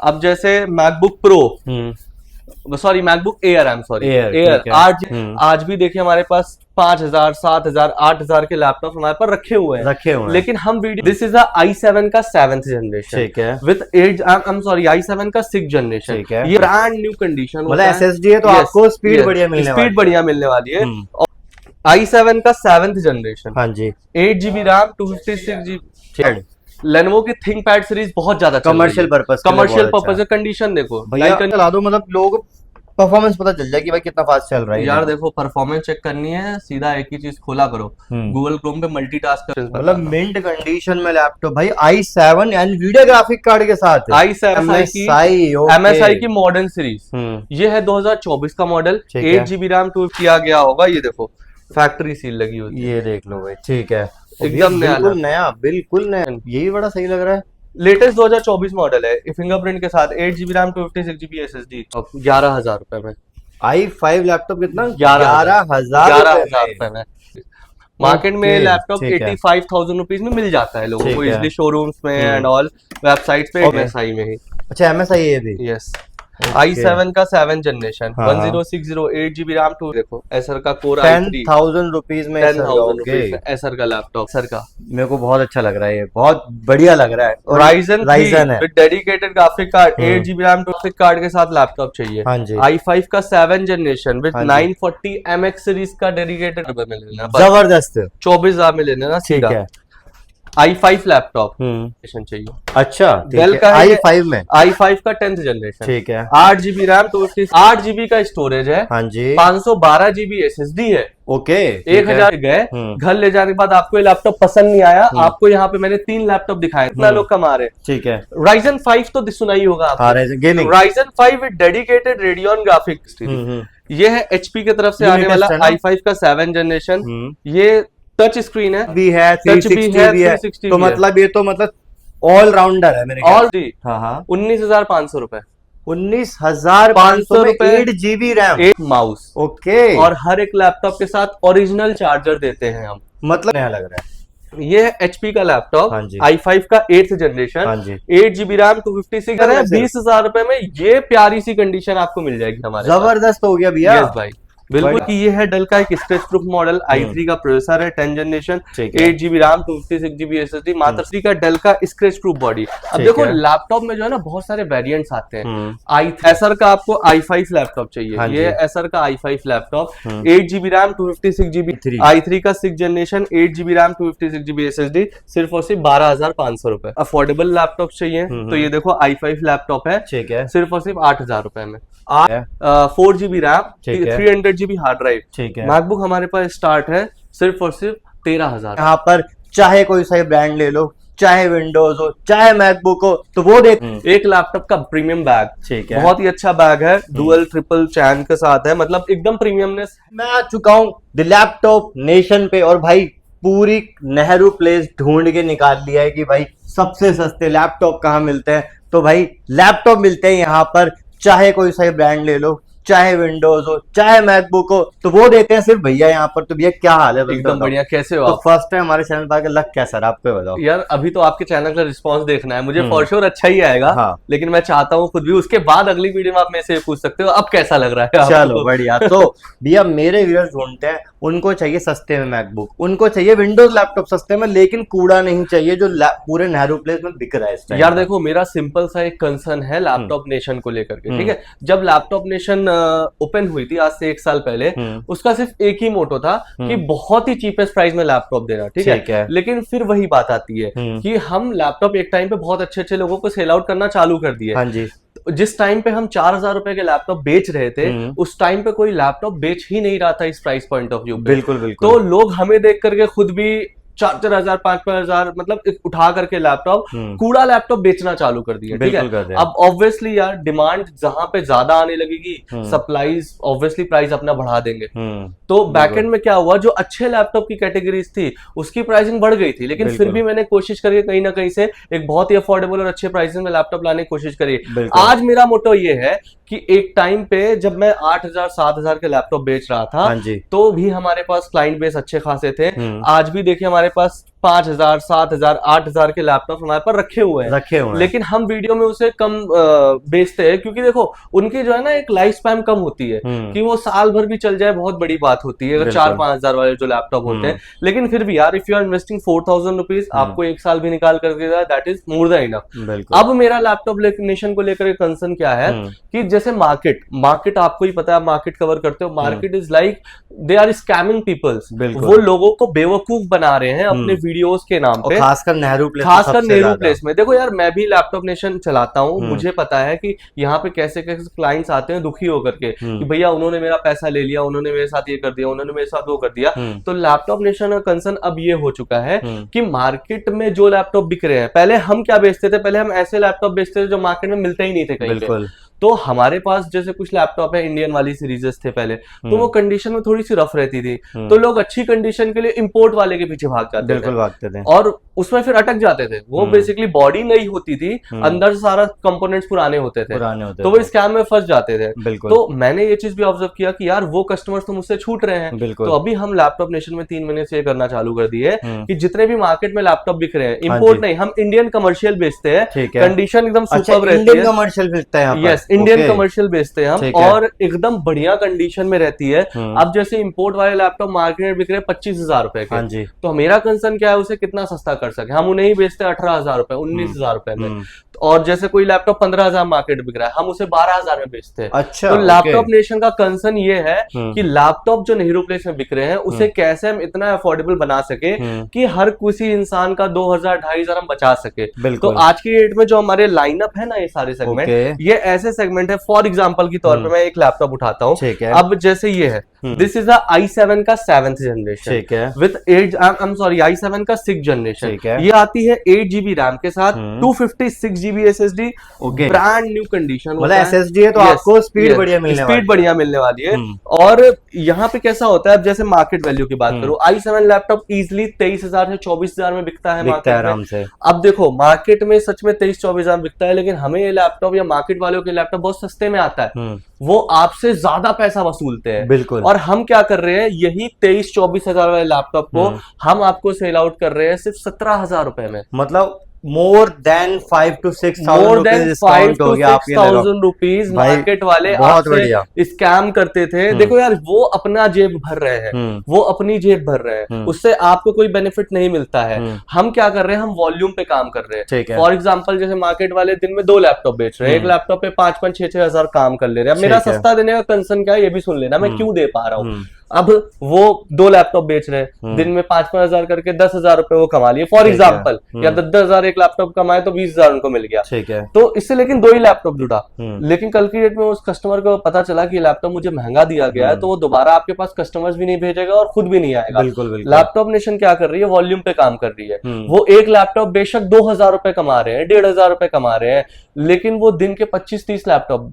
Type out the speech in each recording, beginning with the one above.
अब जैसे MacBook pro, sorry MacBook air, I am sorry air, आज भी देखिए हमारे पास 5,000, 7,000, 8,000 के लैपटॉप हमारे पास रखे हुए हैं। लेकिन हम वीडियो, दिस इज i7 का 7th जनरेशन, ठीक है, with 8, I am sorry i7 का 6th जनरेशन, ये ब्रांड न्यू कंडीशन, मतलब एसएसडी है तो आपको स्पीड बढ़िया मिलने वाली है। i7 का 7th जनरेशन, हाँ जी, 8GB रैम, 256GB। लेनोवो की थिंकपैड सीरीज बहुत ज्यादा कमर्शियल पर्पस कंडीशन देखो भैया, चला दो, मतलब लोग परफॉर्मेंस पता चल जाए कि भाई कितना फास्ट चल रहा है यार। देखो परफॉर्मेंस चेक करनी है, सीधा एक ही चीज खोला करो, गूगल क्रोम पे मल्टीटास्क कर, मतलब मिंट कंडीशन में लैपटॉप भाई i7 एनवीडिया ग्राफिक कार्ड के साथ, MSI की मॉडर्न सीरीज, ये है 2024 का मॉडल, 8GB रैम, 2 किया गया होगा, ये देखो फैक्ट्री सील लगी होती है, ये देख लो भाई, ठीक है, एकदम बिल्कुल नया, यही बड़ा सही लग रहा है। लेटेस्ट 2024 मॉडल है, फिंगरप्रिंट के साथ, 8GB रैम, 256GB SSD, 11,000 रुपए में। i5 लैपटॉप कितना? 11,000 रुपए में। मार्केट में लैपटॉप 85,000 रुपीज में मिल जाता है लोगों को इजिली, शोरूम्स में एंड ऑल, वेबसाइट्स पे, MSI में ही। अच्छा, MSI है भी, यस। i7 का 7th जनरेशन, 1060, 8GB रैम, 2, देखो एसर का कोर i3, 10,000 रुपीज में, 10,000 रुपीज में एसर का लैपटॉप, सर का मेरे को बहुत अच्छा लग रहा है, ये बहुत बढ़िया लग रहा है। Ryzen है with dedicated graphic card, 8GB RAM, graphic card के साथ लैपटॉप चाहिए। हाँ जी, i5 का 7th generation with 940 MX series का डेडिकेटेड में लेना, जबरदस्त, 24,000 में लेना ना, ठीक है। i5 लैपटॉप चाहिए। अच्छा, डेल का i5 में, i5 का 10th जनरेशन, ठीक है, 8GB रैम, 8GB का स्टोरेज है, हाँ जी, 512GB SSD है, ओके, 1,000 गए, घर ले जाने के बाद आपको ये लैपटॉप पसंद नहीं आया, आपको यहाँ पे मैंने 3 लैपटॉप दिखाए, इतना लोग कमा रहे, ठीक है। Ryzen 5 तो सुना ही होगा आपको, Ryzen 5 with dedicated Radeon graphics, ये है HP की तरफ से आने वाला i5 का 7th जनरेशन, ये टच स्क्रीन है, भी है, 360 भी है, तो मतलब ये तो मतलब ऑल राउंडर है मेरे ख्याल से। हाँ, 19,500 रुपए, 19,500 रुपए, 8GB रैम, 8 माउस, ओके, और हर एक लैपटॉप के साथ ओरिजिनल चार्जर देते हैं हम, मतलब नया लग रहा है। ये है HP का लैपटॉप, i5 का 8th जनरेशन, 8GB रैम, 256 है, 20,000 रुपए में ये प्यारी सी कंडीशन आपको मिल जाएगी हमारे, जबरदस्त हो गया भैया। यस भाई, बिल्कुल। कि ये है डेल का एक स्ट्रेच प्रूफ मॉडल, i3 का प्रोसेसर है, 10th generation, 8GB RAM, 256GB SSD, मात्र सी का डेल का स्क्रैच प्रूफ बॉडी। अब देखो लैपटॉप में जो है ना बहुत सारे वेरिएंट्स आते हैं, एसर का आपको i5 लैपटॉप चाहिए, ये एसर का i5 laptop, 8GB RAM, 256GB, i3 का 6th generation, 8GB RAM, 256GB SSD, सिर्फ और सिर्फ 12,500 रुपए। अफोर्डेबल लैपटॉप चाहिए तो ये देखो i5 लैपटॉप है, ठीक है, सिर्फ और सिर्फ 8,000 रुपए में, 4GB RAM, 300GB hard drive, ठीक है। मैकबुक हमारे पास स्टार्ट है सिर्फ और सिर्फ 13,000। यहाँ पर चाहे कोई सा ब्रांड ले लो, चाहे विंडोज हो, चाहे मैकबुक हो, तो वो देख, एक लैपटॉप का प्रीमियम बैग, ठीक है, बहुत ही अच्छा बैग है, डुअल ट्रिपल चैन के साथ है, मतलब एकदम प्रीमियमनेस। मैं आ चुका हूँ द लैपटॉप नेशन पे, और भाई पूरी नेहरू प्लेस ढूंढ के निकाल लिया है कि भाई सबसे सस्ते लैपटॉप कहाँ मिलते हैं। तो भाई लैपटॉप मिलते हैं यहाँ पर, चाहे कोई सा ब्रांड ले लो, चाहे विंडोज हो, चाहे मैकबुक हो, तो वो देते हैं सिर्फ भैया यहाँ पर। तो भैया क्या हाल है? एकदम बढ़िया, कैसे हो? तो फर्स्ट टाइम हमारे चैनल पर लग कैसा रहा आपको बताओ यार। अभी तो आपके चैनल का रिस्पांस देखना है मुझे, फॉर श्योर अच्छा ही आएगा, हाँ। लेकिन मैं चाहता हूँ खुद भी, उसके बाद अगली वीडियो में आप मेरे से पूछ सकते हो अब कैसा लग रहा है। चलो बढ़िया। तो भैया मेरे व्यूअर्स ढूंढते हैं, उनको चाहिए सस्ते में मैकबुक, उनको चाहिए विंडोज लैपटॉप सस्ते में, लेकिन कूड़ा नहीं चाहिए जो पूरे नेहरू प्लेस में बिक रहा है। यार देखो मेरा सिंपल सा एक कंसर्न है लैपटॉप नेशन को लेकर के, ठीक है। जब लैपटॉप नेशन ओपन हुई थी आज से 1 साल पहले, उसका सिर्फ एक ही मोटो था कि बहुत ही चीपेस्ट प्राइस में लैपटॉप देना, ठीक है। लेकिन फिर वही बात आती है कि हम लैपटॉप एक टाइम पे बहुत अच्छे अच्छे लोगों को सेल आउट करना चालू कर दिए। हाँ जी। जिस टाइम पे हम 4,000 रुपए के लैपटॉप बेच रहे थे, उस टाइम पे कोई लैपटॉप बेच ही नहीं रहा था इस प्राइस पॉइंट ऑफ व्यू पे। बिल्कुल बिल्कुल। तो लोग हमें देख करके खुद भी 4,000 5,000 मतलब उठा करके लैपटॉप, कूड़ा लैपटॉप बेचना चालू कर दिया, ठीक है। अब ऑब्वियसली यार डिमांड जहां पे ज्यादा आने लगेगी, सप्लाईज ऑब्वियसली प्राइस अपना बढ़ा देंगे। तो बैकएंड में क्या हुआ, जो अच्छे लैपटॉप की कैटेगरीज थी उसकी प्राइसिंग बढ़ गई थी, लेकिन फिर भी मैंने कोशिश करी कहीं ना कहीं से एक बहुत ही अफोर्डेबल और अच्छे प्राइसिंग में लैपटॉप लाने की कोशिश करी। आज मेरा मोटो ये है कि एक टाइम पे जब मैं 8,000 7,000 के लैपटॉप बेच रहा था, तो भी हमारे पास क्लाइंट बेस अच्छे खासे थे। आज भी देखिए हमारे पास 5,000 7,000 8,000 के लैपटॉप हमारे पर रखे हुए हैं, लेकिन हम वीडियो में उसे कम बेचते हैं, क्योंकि देखो उनकी जो है ना एक लाइफ स्पैन कम होती है कि वो साल भर भी चल जाए, बहुत बड़ी बात होती है अगर 4-5 हजार वाले जो लैपटॉप होते हैं। लेकिन फिर भी यार, if you are investing 4,000 rupees, आपको एक साल भी निकाल कर देगा, that is more than enough. अब मेरा लैपटॉप नेशन को लेकर कंसर्न क्या है कि जैसे मार्केट आपको ही पता है, मार्केट कवर करते हो, market is like they are scamming peoples, वो लोगों को बेवकूफ बना रहे हैं अपने वीडियोस के नाम पे, खासकर नेहरू प्लेस में। देखो यार, मैं भी लैपटॉप नेशन चलाता हूँ, मुझे पता है कि यहाँ पे कैसे कैसे क्लाइंट्स आते हैं दुखी होकर के कि भैया उन्होंने मेरा पैसा ले लिया, उन्होंने मेरे साथ ये कर दिया, उन्होंने मेरे साथ वो कर दिया। तो लैपटॉप नेशन का कंसर्न अब ये हो चुका है कि मार्केट में जो लैपटॉप बिक रहे हैं, पहले हम क्या बेचते थे, पहले हम ऐसे लैपटॉप बेचते थे जो मार्केट में मिलते ही नहीं थे कहीं पे। तो हमारे पास जैसे कुछ लैपटॉप है, इंडियन वाली सीरीजेस थे पहले, तो वो कंडीशन में थोड़ी सी रफ रहती थी, तो लोग अच्छी कंडीशन के लिए इंपोर्ट वाले के पीछे भागते थे और उसमें फिर अटक जाते थे। वो बेसिकली बॉडी नई होती थी, अंदर सारा कंपोनेंट्स पुराने होते थे, तो वो स्कैम में फंस जाते थे। तो मैंने ये चीज भी ऑब्जर्व किया कि यार वो कस्टमर्स तो मुझसे छूट रहे हैं। तो अभी हम लैपटॉप नेशन में 3 महीने से करना चालू कर दिए कि जितने भी मार्केट में लैपटॉप बिक रहे हैं, इंपोर्ट नहीं, हम इंडियन कमर्शियल बेचते हैं, कंडीशन एकदम सुपर रहती है, कमर्शियल बेचते हैं। यस, इंडियन कमर्शियल बेचते हैं हम, और एकदम बढ़िया कंडीशन में रहती है। अब जैसे इंपोर्ट वाले लैपटॉप मार्केट में बिक रहे हैं 25,000 रुपए के, तो मेरा कंसर्न क्या है, उसे कितना सस्ता कर सके। हम उन्हें ही बेचते हैं 18,000 रुपए, 19,000 रुपए में, और जैसे कोई लैपटॉप 15,000 मार्केट बिक रहा है, हम उसे 12,000 में बेचते हैं। अच्छा, तो लैपटॉप नेशन का कंसर्न ये है कि लैपटॉप जो नेहरू प्लेस में बिक रहे हैं, उसे कैसे हम इतना अफोर्डेबल बना सके कि हर किसी इंसान का 2,000-2,500 हम बचा सके। तो आज की डेट में जो हमारे लाइनअप है ना, ये सारे सेगमेंट, ये ऐसे सेगमेंट है। फॉर एग्जाम्पल की तौर पर मैं एक लैपटॉप उठाता हूँ, अब जैसे ये है, दिस इज i7 का 7th जनरेशन विद 8 i7 का 6th जनरेशन। ये आती है 8 GB रैम के साथ, 256 GB SSD, brand new condition. मतलब SSD है तो आपको स्पीड बढ़िया मिलने वाली है। और यहाँ पे कैसा होता है, अब जैसे मार्केट वैल्यू की बात करूं, i7 लैपटॉप इजिली 23,000 से 24,000 में बिकता है मार्केट आराम से। अब देखो मार्केट में सच में 23-24,000 बिकता है, लेकिन हमें ये लैपटॉप या मार्केट वालों के लैपटॉप बहुत सस्ते में आता है, वो आपसे ज्यादा पैसा वसूलते हैं। बिल्कुल। और हम क्या कर रहे हैं, यही 23-24,000 वाले लैपटॉप को हम आपको सेल आउट कर रहे हैं सिर्फ 17,000 रुपए में। मतलब more than 5 to 6,000 rupees market वाले आपसे स्कैम करते थे। देखो यार, वो अपना जेब भर रहे हैं, वो अपनी जेब भर रहे हैं, उससे आपको कोई बेनिफिट नहीं मिलता है। हम क्या कर रहे हैं, हम वॉल्यूम पे काम कर रहे हैं। फॉर एग्जांपल, जैसे मार्केट वाले दिन में 2 लैपटॉप बेच रहे हैं, एक लैपटॉप पे 5-5, 6-6 हजार काम कर ले रहे हैं। मेरा सस्ता देने का कंसर्न क्या है, ये भी सुन लेना, मैं क्यों दे पा रहा हूँ। अब वो 2 लैपटॉप बेच रहे हैं, दिन में 5-5 हजार करके 10,000 रुपए वो कमा लिए फॉर एग्जाम्पल, या 10-10 हजार एक लैपटॉप कमाए तो 20,000 उनको मिल गया। ठीक है, तो इससे लेकिन 2 ही लैपटॉप जुटा, लेकिन कल की डेट में उस कस्टमर को पता चला कि लैपटॉप मुझे महंगा दिया गया है, तो वो दोबारा आपके पास कस्टमर्स भी नहीं भेजेगा और खुद भी नहीं आएगा। लैपटॉप नेशन क्या कर रही है, वॉल्यूम पे काम कर रही है। वो एक लैपटॉप बेशक 2,000 रुपए कमा रहे हैं, 1,500 रुपए कमा रहे हैं, लेकिन वो दिन के 25-30 लैपटॉप।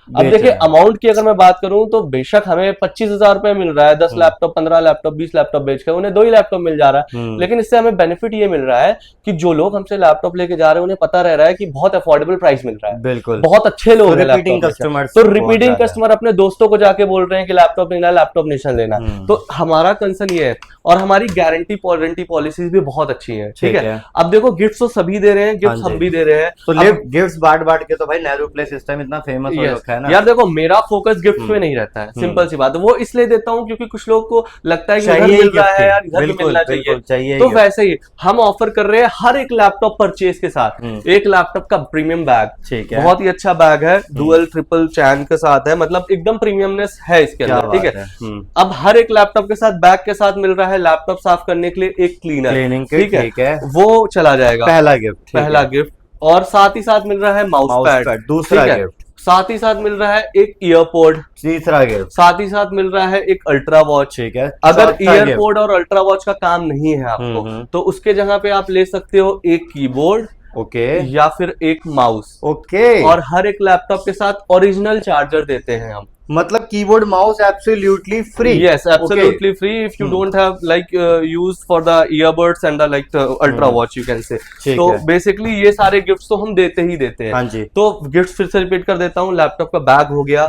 अब देखिए अमाउंट की अगर मैं बात करूं तो बेशक हमें 25,000 रुपए मिल रहा है, 10 लैपटॉप, 15 लैपटॉप, 20 लैपटॉप बेचकर उन्हें 2 ही लैपटॉप मिल जा रहा है। लेकिन इससे हमें बेनिफिट ये मिल रहा है कि जो लोग हमसे लैपटॉप लेके जा रहे हैं, उन्हें पता रह रहा है कि बहुत अफोर्डेबल प्राइस मिल रहा है। बिल्कुल, बहुत अच्छे लोग हैं रिपीटिंग कस्टमर, तो रिपीटिंग कस्टमर अपने दोस्तों को जाके बोल रहे हैं कि लैपटॉप लेना, लैपटॉप नेशन लेना। तो हमारा कंसर्न ये है, और हमारी गारंटी वारंटी पॉलिसीज भी बहुत अच्छी है। ठीक है, अब देखो गिफ्ट तो सभी दे रहे हैं, गिफ्ट हम भी दे रहे हैं, तो गिफ्ट बांट के तो भाई नेहरू प्लेस सिस्टम इतना फेमस हो रखा है ना। यार देखो, मेरा फोकस गिफ्ट में नहीं रहता है, सिंपल सी बात है। वो इसलिए देता हूं क्योंकि कुछ लोग को लगता है कि घर मिल रहा है यार, घर में मिलना चाहिए। तो वैसे ही हम ऑफर कर रहे हैं हर एक लैपटॉप परचेज के साथ एक लैपटॉप का प्रीमियम बैग। बहुत ही अच्छा बैग है, डुअल ट्रिपल चैन के साथ है, मतलब एकदम प्रीमियमनेस है इसके अंदर। ठीक है, अब हर एक लैपटॉप के साथ बैग के साथ मिल रहा है लैपटॉप साफ करने के लिए एक क्लीनर। ठीक है, वो चला जाएगा, पहला गिफ्ट। और साथ ही साथ मिल रहा है माउस पैड, दूसरा गिफ्ट। साथ ही साथ मिल रहा है एक ईयरपोड, तीसरा गिफ्ट। साथ ही साथ मिल रहा है एक अल्ट्रा वॉच। ठीक है, अगर ईयरपोड और अल्ट्रा वॉच का काम नहीं है आपको, तो उसके जगह पे आप ले सकते हो एक कीबोर्ड, या फिर एक माउस। और हर एक लैपटॉप के साथ ओरिजिनल चार्जर देते हैं हम। मतलब keyboard mouse absolutely free. Yes, absolutely free if you don't have like use for the earbuds and the like the ultra watch you can say। ठीक तो है। बेसिकली ये सारे गिफ्ट्स तो हम देते ही देते हैं। हाँ जी। तो गिफ्ट्स फिर से रिपीट कर देता हूँ, लैपटॉप का बैग हो गया,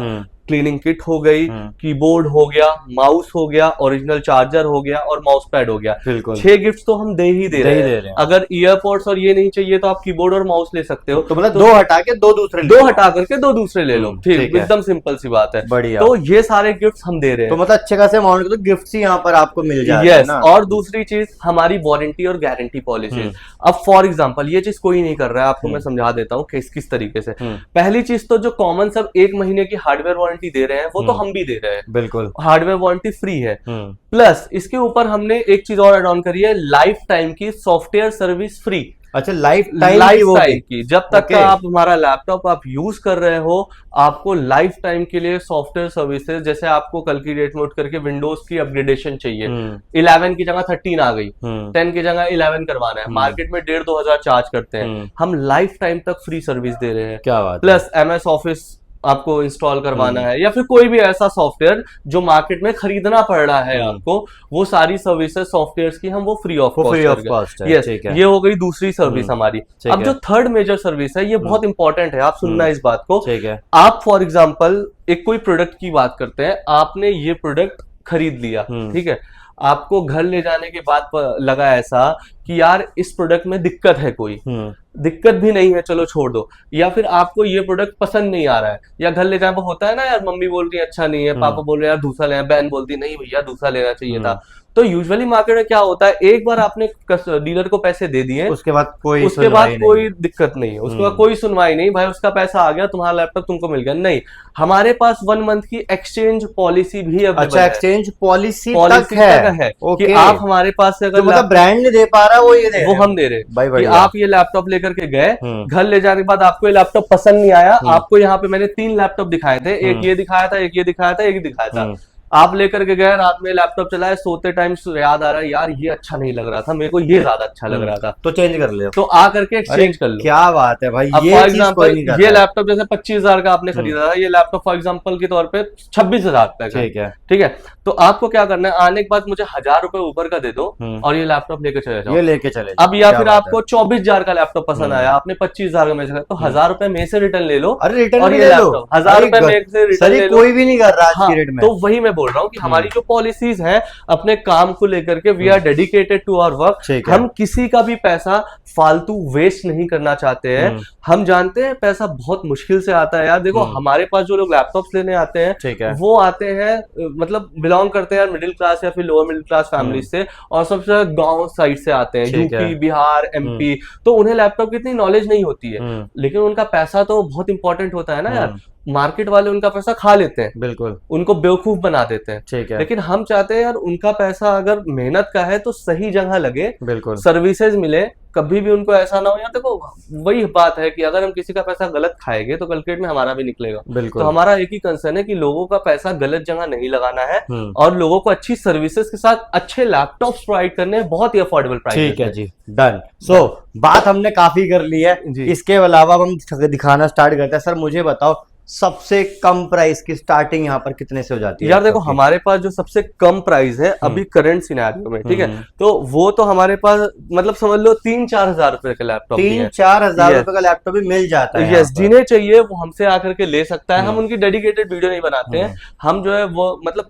क्लीनिंग किट हो गई, कीबोर्ड हो गया, माउस हो गया, ओरिजिनल चार्जर हो गया और माउस पैड हो गया। बिल्कुल 6 गिफ्ट्स तो हम दे ही दे रहे हैं। अगर ईयरपोड्स और ये नहीं चाहिए तो आप कीबोर्ड और माउस ले सकते हो। तो मतलब दो हटा के दो दूसरे दो हटा करके दो दूसरे ले लो, ठीक, एकदम सिंपल सी बात है। बढ़िया। तो ये सारे गिफ्ट्स हम दे रहे हैं। तो मतलब अच्छे खासे अमाउंट के तो गिफ्ट्स ही यहाँ पर आपको मिल जाएगा। यस, और दूसरी चीज हमारी वारंटी और गारंटी पॉलिसी। अब फॉर एग्जांपल ये चीज कोई नहीं कर रहा है, आपको मैं समझा देता हूँ किस तरीके से। पहली चीज तो जो कॉमन सब 1 महीने की हार्डवेयर वारंटी दे रहे हैं वो तो हम भी दे रहे हैं, बिल्कुल हार्डवेयर वारंटी फ्री है। प्लस इसके ऊपर हमने एक चीज और एड ऑन करी है, लाइफ टाइम की सॉफ्टवेयर सर्विस फ्री। अच्छा, लाइफ टाइम की जब तक का आप हमारा लैपटॉप आप यूज कर रहे हो, आपको लाइफ टाइम के लिए सॉफ्टवेयर सर्विसेज, जैसे आपको कल की डेट में उठ करके विंडोज की अपग्रेडेशन चाहिए, 11 की जगह 13 आ गई, 10 की जगह 11 करवाना है, मार्केट में 1,500-2,000 चार्ज करते हैं, हम लाइफ टाइम तक फ्री सर्विस दे रहे हैं। क्या बात। प्लस MS ऑफिस आपको इंस्टॉल करवाना है या फिर कोई भी ऐसा सॉफ्टवेयर जो मार्केट में खरीदना पड़ रहा है आपको, वो सारी सर्विसेज सॉफ्टवेयर की हम वो फ्री ऑफ कॉस्ट है। यस, ये हो गई दूसरी सर्विस हमारी। अब जो थर्ड मेजर सर्विस है, ये बहुत इंपॉर्टेंट है, आप सुनना इस बात को। आप फॉर एग्जाम्पल एक कोई प्रोडक्ट की बात करते हैं, आपने ये प्रोडक्ट खरीद लिया, ठीक है, आपको घर ले जाने के बाद लगा ऐसा कि यार इस प्रोडक्ट में दिक्कत है, कोई दिक्कत भी नहीं है, चलो छोड़ दो, या फिर आपको ये प्रोडक्ट पसंद नहीं आ रहा है, या घर ले जाने पर होता है ना यार, मम्मी बोल रही है अच्छा नहीं है, पापा बोल रहे हैं यार दूसरा लेना, बहन बोलती नहीं भैया दूसरा लेना चाहिए था। तो यूजुअली मार्केट में क्या होता है, एक बार आपने डीलर को पैसे दे दिए, उसके बाद कोई दिक्कत नहीं है, उसके बाद कोई सुनवाई नहीं, भाई उसका पैसा आ गया, तुम्हारा लैपटॉप तुमको मिल गया। नहीं, हमारे पास 1 मंथ की एक्सचेंज पॉलिसी भी अवेलेबल है। अच्छा, एक्सचेंज पॉलिसी तक है कि आप हमारे पास से अगर मतलब ब्रांड नहीं दे पा रहा वो हम दे रहे कि आप ये लैपटॉप लेकर के गए, घर ले जाने के बाद आपको ये लैपटॉप पसंद नहीं आया, आपको यहाँ पे मैंने 3 लैपटॉप दिखाए थे, एक ये दिखाया था, एक ये दिखाया था, एक दिखाया था, आप लेकर के गए, रात में लैपटॉप चलाए, सोते टाइम याद आ रहा है यार ये अच्छा नहीं लग रहा था, मेरे को ये ज्यादा अच्छा लग रहा था, तो चेंज कर ले, तो आ करके एक्सचेंज कर लो। क्या बात है भाई। फॉर एग्जाम्पल ये लैपटॉप जैसे 25,000 का आपने खरीदा था, ये लैपटॉप फॉर एग्जाम्पल के तौर पे 26,000 रुपए का, ठीक है, तो आपको क्या करना है, आने के बाद मुझे 1,000 रुपए ऊपर का दे दो और ये लैपटॉप लेके चले जाओ, ये लेके चले। अब या फिर आपको 24,000 का लैपटॉप पसंद आया, आपने 25,000 का में से, तो 1,000 रुपए में से रिटर्न ले लो। अरे रिटर्न और ये लैपटॉप 1,000 रुपए में से रिटर्न ले लो, कोई भी नहीं कर रहा आज की रेट में। तो वही मैं बोल रहा हूँ कि हमारी पॉलिसीज है अपने काम को लेकर के, we are dedicated to our work. हम किसी का भी पैसा फालतू वेस्ट नहीं करना चाहते हैं। हम जानते हैं पैसा बहुत मुश्किल से आता है यार। देखो हमारे पास जो लोग लैपटॉप्स लेने आते हैं वो आते हैं मतलब बिलोंग करते हैं मिडिल क्लास या फिर लोअर मिडिल क्लास फैमिली से, और सबसे गांव साइड से आते हैं, यूपी बिहार एमपी, तो उन्हें लैपटॉप की इतनी नॉलेज नहीं होती है, लेकिन उनका पैसा तो बहुत इंपॉर्टेंट होता है ना यार। मार्केट वाले उनका पैसा खा लेते हैं, बिल्कुल उनको बेवकूफ बना देते हैं, ठीक है, लेकिन हम चाहते हैं यार उनका पैसा अगर मेहनत का है तो सही जगह लगे, बिल्कुल सर्विसेज मिले, कभी भी उनको ऐसा ना हो। यार देखो वही बात है कि अगर हम किसी का पैसा गलत खाएंगे तो कल में हमारा भी निकलेगा। बिल्कुल, तो हमारा एक ही कंसर्न है कि लोगों का पैसा गलत जगह नहीं लगाना है और लोगों को अच्छी सर्विसेज के साथ अच्छे लैपटॉप्स प्रोवाइड करने हैं बहुत ही अफोर्डेबल प्राइस। ठीक है जी, डन। सो बात हमने काफी कर ली है, इसके अलावा हम दिखाना स्टार्ट करते हैं। सर मुझे बताओ सबसे कम प्राइस की स्टार्टिंग यहाँ पर कितने से हो जाती है? यार देखो हमारे पास जो सबसे कम प्राइस है अभी करंट सिनेरियो में, ठीक है, तो वो तो हमारे पास मतलब समझ लो 3-4 हजार रुपए का लैपटॉप, 3-4 हजार रुपए का लैपटॉप भी मिल जाता है। यस, जिन्हें चाहिए वो हमसे आकर के ले सकता है। हम उनकी डेडिकेटेड वीडियो नहीं बनाते हैं, हम जो है वो मतलब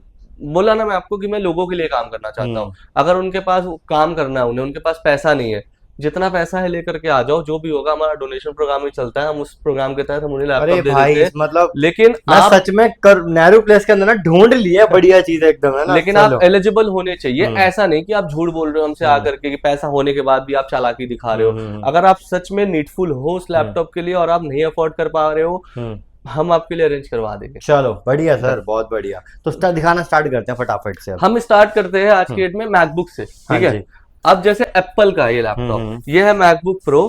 बोला ना मैं आपको कि मैं लोगों के लिए काम करना चाहता हूँ। अगर उनके पास काम करना है, उनके पास पैसा नहीं है, जितना पैसा है लेकर के आ जाओ, जो भी होगा हमारा डोनेशन प्रोग्राम ही चलता है, हम उस प्रोग्राम के तहत हम उन्हें लैपटॉप दे देते हैं। मतलब लेकिन आप सच में नेहरू प्लेस के अंदर ना ढूंढ लिया बढ़िया चीज एकदम, है ना, लेकिन आप एलिजिबल होने चाहिए। ऐसा नहीं कि आप झूठ बोल रहे हो हमसे आकर के कि पैसा होने के बाद भी आप चालाकी दिखा रहे हो। अगर आप सच में नीडफुल हो उस लैपटॉप के लिए और आप नहीं अफोर्ड कर पा रहे हो, हम आपके लिए अरेंज करवा देंगे। चलो बढ़िया सर, बहुत बढ़िया। तो दिखाना स्टार्ट करते हैं फटाफट से। हम स्टार्ट करते हैं आज की डेट में मैकबुक से, ठीक है। अब जैसे एप्पल का ये लैपटॉप, ये है मैकबुक प्रो,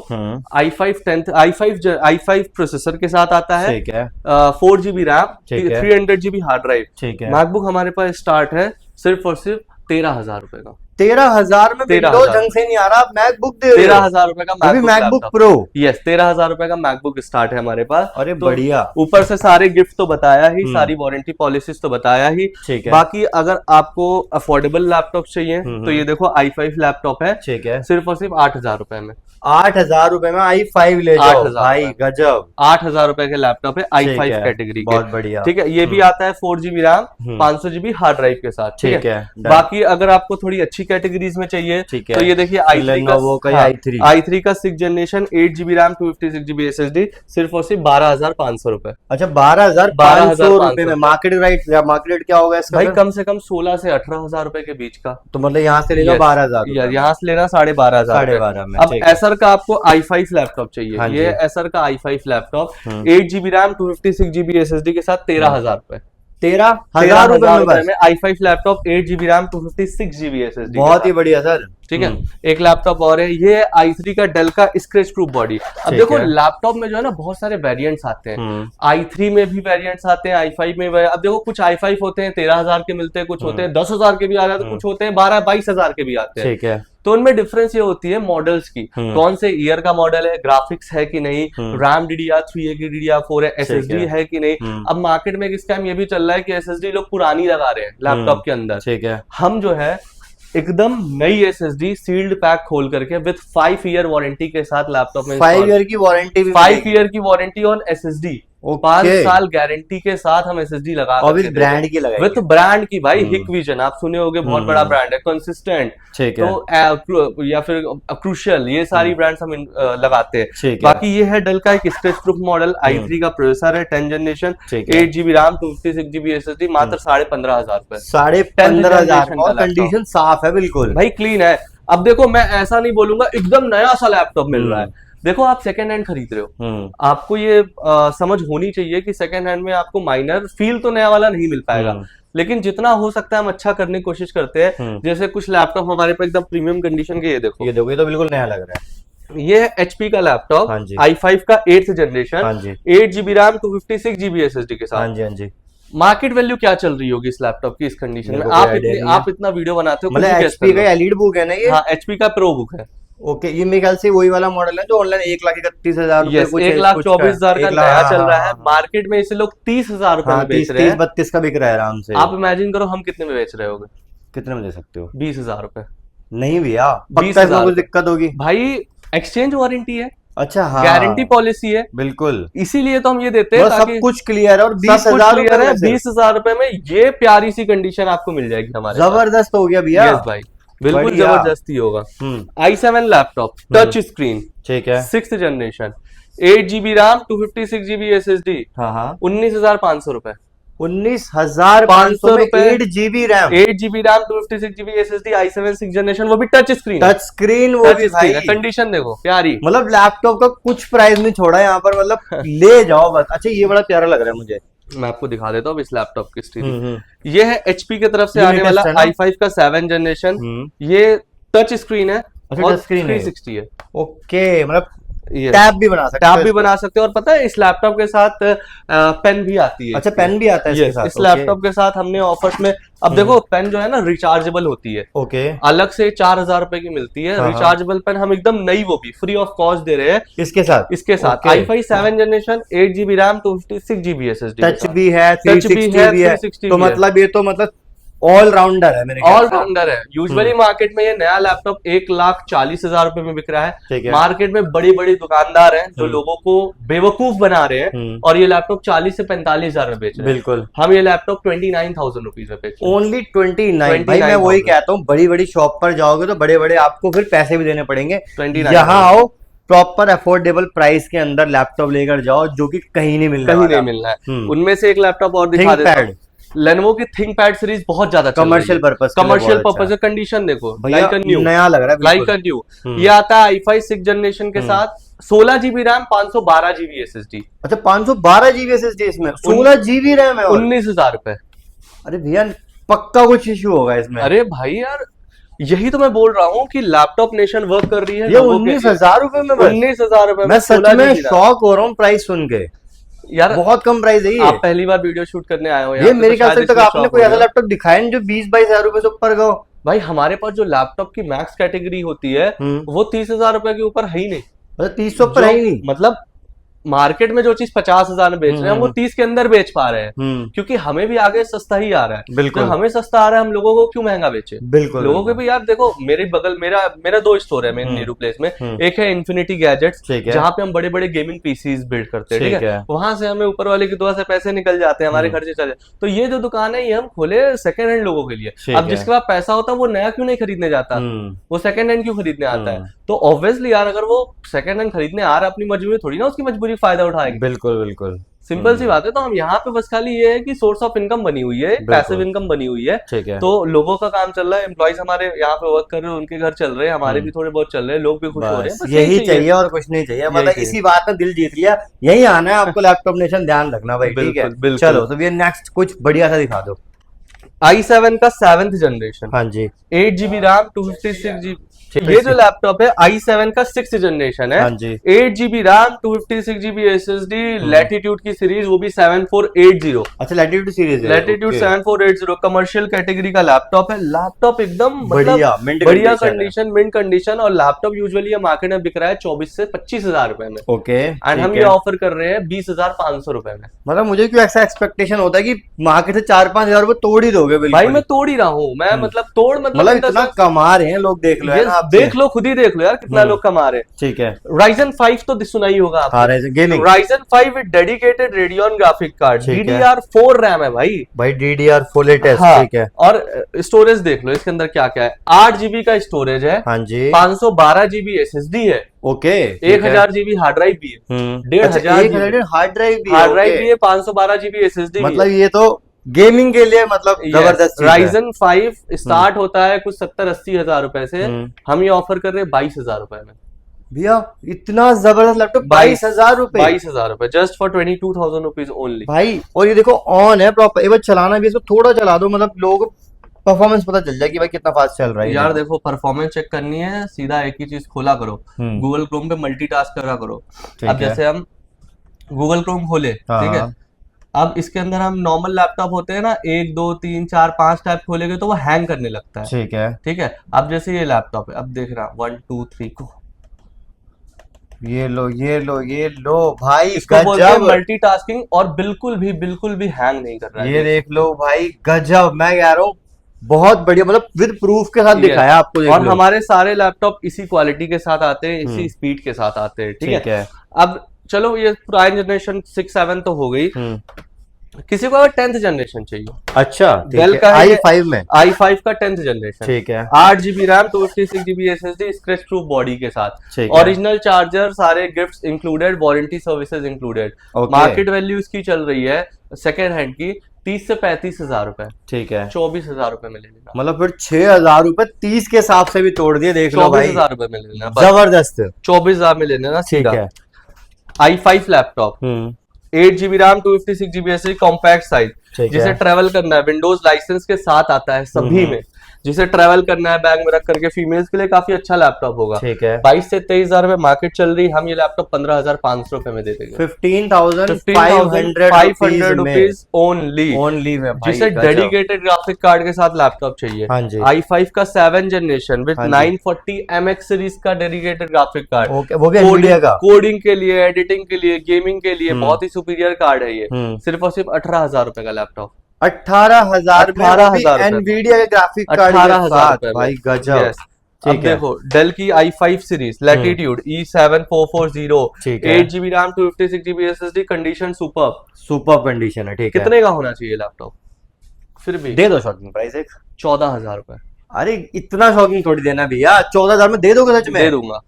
i5 प्रोसेसर के साथ आता है, 4GB RAM, 300GB hard drive. MacBook हमारे पास स्टार्ट है सिर्फ और सिर्फ 13,000 रुपए का। 13,000 में विंडोज ढंग से नहीं आ रहा, आप मैकबुक दे रहे हो। 13,000 रुपए का मैकबुक प्रो। यस, 13,000 रुपए का मैकबुक स्टार्ट है हमारे पास। अरे तो बढ़िया। ऊपर से सारे गिफ्ट तो बताया ही, सारी वारंटी पॉलिसीज तो बताया ही। ठीक है। बाकी अगर आपको अफोर्डेबल लैपटॉप चाहिए तो ये देखो i5 लैपटॉप है, ठीक है, सिर्फ और सिर्फ 8,000 रुपए में। 8,000 रुपए में i5 ले जाओ 8,000 भाई, गजब। 8,000 रुपए के लैपटॉप है i5 ठीक है, कैटेगरी के। बहुत बढ़िया। ठीक है, ये भी आता है 4GB RAM 500GB hard drive के साथ। ठीक है, done। बाकी अगर आपको थोड़ी अच्छी कैटेगरीज में चाहिए ठीक है, तो ये देखिए Lenovo का i3 i3 का 6th generation 8GB RAM 256GB SSD सिर्फ और सिर्फ 12,500 रुपए। अच्छा, 12,500 रुपए में। मार्केट राइट या मार्केट क्या होगा इसका भाई फिर? कम से कम 16 से 18,000 रुपए के बीच का। तो मतलब यहाँ से ले जाओ 12,000 यार यहाँ से लेना 12,500 12,500 में। अब एसर का आपको i5 लैपटॉप चाहिए। हाँ ये एसर का i5 laptop 8GB RAM 256GB SSD के साथ 13,000 रुपए। 13,000 रुपए में i5 laptop 8GB RAM 256GB SSD। बहुत ही बढ़िया सर। ठीक है, एक लैपटॉप और है, ये i3 का डेल का स्क्रैच प्रूफ बॉडी। अब देखो लैपटॉप में जो है ना बहुत सारे वेरिएंट्स आते हैं, i3 में भी वेरिएंट्स आते हैं, i5 में अब देखो कुछ i5 होते हैं 13,000 के मिलते हैं, कुछ होते हैं 10,000 के भी आ जाते हैं, कुछ होते हैं 12-22,000 के भी आते हैं। ठीक है, तो उनमें डिफरेंस ये होती है मॉडल्स की, कौन से ईयर का मॉडल है, ग्राफिक्स है कि नहीं, रैम DDR3 है कि DDR4 है, SSD है कि नहीं। अब मार्केट में इस टाइम ये भी चल रहा है कि SSD लोग पुरानी लगा रहे हैं लैपटॉप के अंदर। ठीक है, हम जो है एकदम नई SSD सील्ड पैक खोल करके विद 5 ईयर वारंटी के साथ लैपटॉप में 5 ईयर की वारंटी भी 5 ईयर की वारंटी ऑन SSD, 5 साल गारंटी के साथ हम SSD लगा और विद ब्रांड की लगाई, विद ब्रांड की भाई। हिकविजन आप सुने होंगे, बहुत बड़ा ब्रांड है, कंसिस्टेंट। ठीक है, तो या फिर क्रूशियल, ये सारी ब्रांड्स हम लगाते हैं। बाकी ये है डेल का एक स्क्रैच प्रूफ मॉडल, i3 का प्रोसेसर है 10th generation 8GB RAM 256GB SSD मात्र 15,500 रुपए। 15,500 और कंडीशन साफ है बिल्कुल भाई, क्लीन है। अब देखो मैं ऐसा नहीं बोलूंगा एकदम नया सा लैपटॉप मिल रहा है। देखो आप सेकंड हैंड खरीद रहे हो, आपको ये समझ होनी चाहिए कि सेकंड हैंड में आपको माइनर फील तो नया वाला नहीं मिल पाएगा, लेकिन जितना हो सकता है हम अच्छा करने की कोशिश करते हैं। जैसे कुछ लैपटॉप हमारे पास एकदम प्रीमियम कंडीशन के, ये देखो ये तो बिल्कुल नया लग रहा है। ये है HP का लैपटॉप i5 का 8th generation 8GB RAM 256GB SSD के साथ। हाँ जी, हाँ जी। मार्केट वैल्यू क्या चल रही होगी इस लैपटॉप की इस कंडीशन में? आप इतना वीडियो बनाते हो, मतलब HP का एलीट बुक है ना ये? हाँ, HP का प्रो बुक है। ओके, ये मेरे ख्याल से वही वाला मॉडल है जो ऑनलाइन 1,31,000 रुपए, 1,24,000 का नया चल रहा है। मार्केट में इसे लोग 30,000 रुपए में बेच रहे हैं। 30-32 का बिक रहा है आराम से। आप इमेजिन करो हम कितने में बेच रहे होगे? कितने में दे सकते हो? 20,000 रुपए। नहीं भैया, 20,000 कुछ दिक्कत होगी भाई। एक्सचेंज वारंटी है। अच्छा, हाँ, गारंटी पॉलिसी है, बिल्कुल, इसीलिए तो हम ये देते हैं सब कुछ क्लियर है। और 20,000 रुपए में ये प्यारी सी कंडीशन आपको मिल जाएगी हमारे। जबरदस्त हो गया भैया। यस भाई, बिल्कुल जबरदस्ती होगा। i7 लैपटॉप टच स्क्रीन, ठीक है, 6th generation 8GB RAM 256GB SSD। हाँ, 19,500 रुपए। 19,500 रुपए 8GB RAM 8GB RAM 256GB SSD i7 6th generation, वो भी टच स्क्रीन। टच स्क्रीन वो भी भाई। कंडीशन देखो प्यारी, मतलब लैपटॉप का कुछ प्राइस नहीं छोड़ा यहाँ पर, मतलब ले जाओ बस। अच्छा, ये बड़ा प्यारा लग रहा है मुझे, मैं आपको दिखा देता हूँ इस लैपटॉप की स्थिति। ये है HP की तरफ से आने वाला i5 का 7th जनरेशन। ये टच स्क्रीन है और 360 है। ओके, मतलब टैब भी बना सकते हो। और पता है इस लैपटॉप के साथ पेन भी आती है। अच्छा, पेन भी आता है इसके साथ? इस लैपटॉप के साथ हमने ऑफर्स में, अब देखो पेन जो है ना रिचार्जेबल होती है। ओके, अलग से 4,000 रुपए की मिलती है रिचार्जेबल पेन, हम एकदम नई वो भी फ्री ऑफ कॉस्ट दे रहे हैं इसके साथ। i5 7th generation 8GB RAM 256GB SSD, touch भी है, 360 भी है। तो मतलब ये तो मतलब ऑलराउंडर है मेरे ख्याल से। ऑलराउंडर है। यूजुअली मार्केट में ये नया लैपटॉप 1,40,000 रुपए में बिक रहा है। मार्केट में बड़ी बड़ी दुकानदार हैं जो लोगों को बेवकूफ बना रहे हैं और ये लैपटॉप 40 से 45,000 में बेच रहे हैं। बिल्कुल, हम ये लैपटॉप 29,000 रुपीज में बेच रहे हैं। ओनली 29। भाई मैं वही कहता हूँ, बड़ी बड़ी शॉप पर जाओगे तो बड़े बड़े आपको फिर पैसे भी देने पड़ेंगे। यहाँ आओ, प्रॉपर अफोर्डेबल प्राइस के अंदर लैपटॉप लेकर जाओ, जो कि कहीं नहीं मिलना है। उनमें से एक लैपटॉप और दिखा देता हूं। Lenovo की ThinkPad सीरीज बहुत ज्यादा कमर्शियल पर्पस कंडीशन देखो, लाइक नया लग रहा है, लाइक न्यू। ये आता है i5 6th जनरेशन के साथ 16GB रैम 512GB SSD। अच्छा, 512GB SSD इसमें, 16GB रैम है, 19,000 रुपए। अरे भैया पक्का कुछ इश्यू होगा इसमें। अरे भाई यार, यही तो मैं बोल रहा हूँ कि लैपटॉप नेशन वर्क कर रही है। ये 19,000 रुपए में, 19,000 रुपए मैं सच में शॉक हो रहा हूँ प्राइस सुन के यार। बहुत कम प्राइस है ये। आप पहली बार वीडियो शूट करने आए हो ये मेरे ख्याल से तक आपने कोई ऐसा लैपटॉप दिखाया नहीं जो 20-22 हजार रुपए से ऊपर का हो। भाई हमारे पास जो लैपटॉप की मैक्स कैटेगरी होती है वो 30,000 रुपए के ऊपर है ही नहीं, मतलब 300 पर है ही नहीं। मतलब मार्केट में जो चीज 50,000 में बेच रहे हैं हम वो 30 के अंदर बेच पा रहे हैं, क्योंकि हमें भी आगे सस्ता ही आ रहा है। बिल्कुल, तो हमें सस्ता आ रहा है, हम लोगों को क्यों महंगा बेचे। बिल्कुल, लोगों के भी यार देखो, मेरे बगल मेरा 2 स्टोर है मेरे नेहरू प्लेस में। एक है इन्फिनिटी गैजेट्स, जहाँ पे हम बड़े बड़े गेमिंग पीसीज बिल्ड करते हैं, ठीक है। वहां से हमें ऊपर वाले की दुआ से पैसे निकल जाते हैं, हमारे खर्चे चले। तो ये जो दुकान है ये हम खोले सेकंड हैंड लोगों के लिए। अब जिसके पास पैसा होता है वो नया क्यों नहीं खरीदने जाता, वो सेकंड हैंड क्यों खरीदने आता है। तो ऑब्वियसली यार अगर वो सेकंड हैंड खरीदने आ रहा है, अपनी मजबूरी थोड़ी ना उसकी मजबूरी फायदा उठाएगी। बिल्कुल बिल्कुल, सिंपल सी बात है। तो हम यहाँ पे बस खाली ये है कि सोर्स ऑफ इनकम बनी हुई है, पैसिव इनकम बनी हुई है, ठीक है। तो लोगों का काम चल रहा है, एम्प्लॉइज हमारे यहाँ पे वर्क कर रहे हैं, उनके घर चल रहे हैं, हमारे भी थोड़े बहुत चल रहे हैं, लोग भी खुश हो रहे हैं, बस यही चाहिए और कुछ नहीं चाहिए। मतलब इसी बात में दिल जीत लिया, यही आना है आपको लैपटॉप नेशन, ध्यान रखना भाई, ठीक है। चलो तो ये नेक्स्ट कुछ बढ़िया सा दिखा दो। i7 का 7th जनरेशन, हाँ जी, 8 GB रैम 256 GB। ये जो लैपटॉप है i7 का 6th जनरेशन है, हाँ जी, 8 GB RAM 256 GB SSD, latitude की सीरीज, वो भी 7480। अच्छा लैटिट्यूड सीरीज है, लैटिट्यूड 7480 कमर्शियल कैटेगरी का लैपटॉप है। लैपटॉप एकदम बढ़िया, बढ़िया कंडीशन, मिंट कंडीशन। और लैपटॉप यूजुअली मार्केट में बिक रहा है 24 से 25,000 रुपए में। ओके, एंड हम ये ऑफर कर रहे हैं 20,500 रुपए में। मतलब मुझे क्यों ऐसा एक्सपेक्टेशन होता है कि मार्केट से 4-5 रुपए तोड़ ही दोगे। भाई मैं तोड़ ही रहा हूँ, मैं मतलब इतना कमा रहे हैं लोग, देख लो यार, देख लो, खुद ही देख लो यार कितना लोग कमा रहे हैं। ठीक है। Ryzen 5 तो सुना ही होगा आपने। Ryzen 5 with dedicated Radeon graphic card, DDR4 RAM है भाई DDR4 लेटेस्ट, ठीक है। और स्टोरेज देख लो इसके अंदर क्या क्या है। 8 GB का स्टोरेज है, हाँ जी, 512 GB SSD है, ओके, 1000 GB हार्ड ड्राइव भी है, 1500 हार्ड ड्राइव भी है, 512 GB SSD। मतलब ये तो गेमिंग के लिए मतलब जबरदस्त। Ryzen 5 स्टार्ट होता है कुछ 70-80 हजार रुपए से, हम ये ऑफर कर रहे हैं 22,000 रुपए में। भैया इतना जबरदस्त लैपटॉप 22,000 रुपए, 22,000 रुपए जस्ट फॉर 22,000 रुपीज ओनली भाई। और ये देखो ऑन है प्रॉपर, एक बार चलाना भी, इसको थोड़ा चला दो, मतलब लोगों को परफॉर्मेंस पता चल जाए कि भाई कितना फास्ट चल रहा है यार। देखो परफॉर्मेंस चेक करनी है, सीधा एक ही चीज खोला करो, गूगल क्रोम पे मल्टीटास्क करा करो। अब जैसे हम गूगल क्रोम खोले, ठीक है, अब इसके अंदर हम नॉर्मल लैपटॉप होते हैं ना, 1 2 3 4 5 टैब खोलेंगे तो वो हैंग करने लगता है, ठीक है, ठीक है। अब जैसे ये लैपटॉप है, अब देख रहा 1 2 3 को, ये लो भाई, इसको बोलते हैं मल्टीटास्किंग, और बिल्कुल भी हैंग नहीं कर रहा है। ये देख लो भाई, गजब, मैं कह रहा हूँ बहुत बढ़िया, मतलब विद प्रूफ के साथ दिखाया आपको। और हमारे सारे लैपटॉप इसी क्वालिटी के साथ आते हैं, इसी स्पीड के साथ आते हैं, ठीक है। अब चलो ये पुरानी जनरेशन 6-7 तो हो गई, किसी को अगर 10th जनरेशन चाहिए, अच्छा डेल का i5 में, i5 का 10th जनरेशन, ठीक है, 8 GB RAM 256 GB SSD, scratch proof body के साथ, ओरिजिनल चार्जर, सारे gifts included, warranty services included. Market value इसकी चल रही है सेकेंड हैंड की 30 से 35,000 रुपए, ठीक है, 24,000 रुपए में ले लेना। मतलब फिर 6,000 रुपए 30 के हिसाब से भी तोड़ दिए, देख लो भाई, 24,000 रुपए में ले लेना, जबरदस्त, 24,000 में ले लेना, ठीक है। i5 laptop, 8 GB RAM 256 GB SSD, compact size, जिसे ट्रेवल करना है, विंडोज लाइसेंस के साथ आता है सभी में, जिसे ट्रेवल करना है बैग में रख करके, फीमेल्स के लिए काफी अच्छा लैपटॉप होगा, ठीक है। 22 से 23,000 में मार्केट चल रही, हम ये लैपटॉप 15,500 रुपए में दे देंगे, 15,500 रुपीज ओनली में, जिसे डेडिकेटेड ग्राफिक कार्ड के साथ लैपटॉप चाहिए। i5 का 7 जनरेशन विद 940 MX सीरीज का डेडिकेटेड ग्राफिक कार्ड, वो भी कोडिंग के लिए, एडिटिंग के लिए, गेमिंग के लिए बहुत ही सुपीरियर कार्ड है ये, सिर्फ और सिर्फ 18,000 रुपए का लैपटॉप, 18,000 एनवीडिया के ग्राफिक कार्ड, 18,000 भाई गजब। अब देखो डेल की i5 series latitude E7440, 8 GB RAM 256 GB SSD, condition super condition है, ठीक है। कितने का होना चाहिए लैपटॉप? फिर भी दे दो शॉकिंग प्राइस, एक 14,000 रुपए। अरे इतना शॉकिंग थोड़ी देना भैया, 14,000 में दे दोगे? सच में दे दूंगा,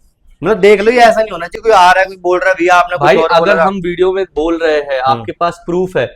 मतलब देख लो, ये ऐसा नहीं होना चाहिए कोई आ रहा है कोई बोल रहा है भैया आपने भाई, अगर हम वीडियो में बोल रहे हैं, आपके पास प्रूफ है,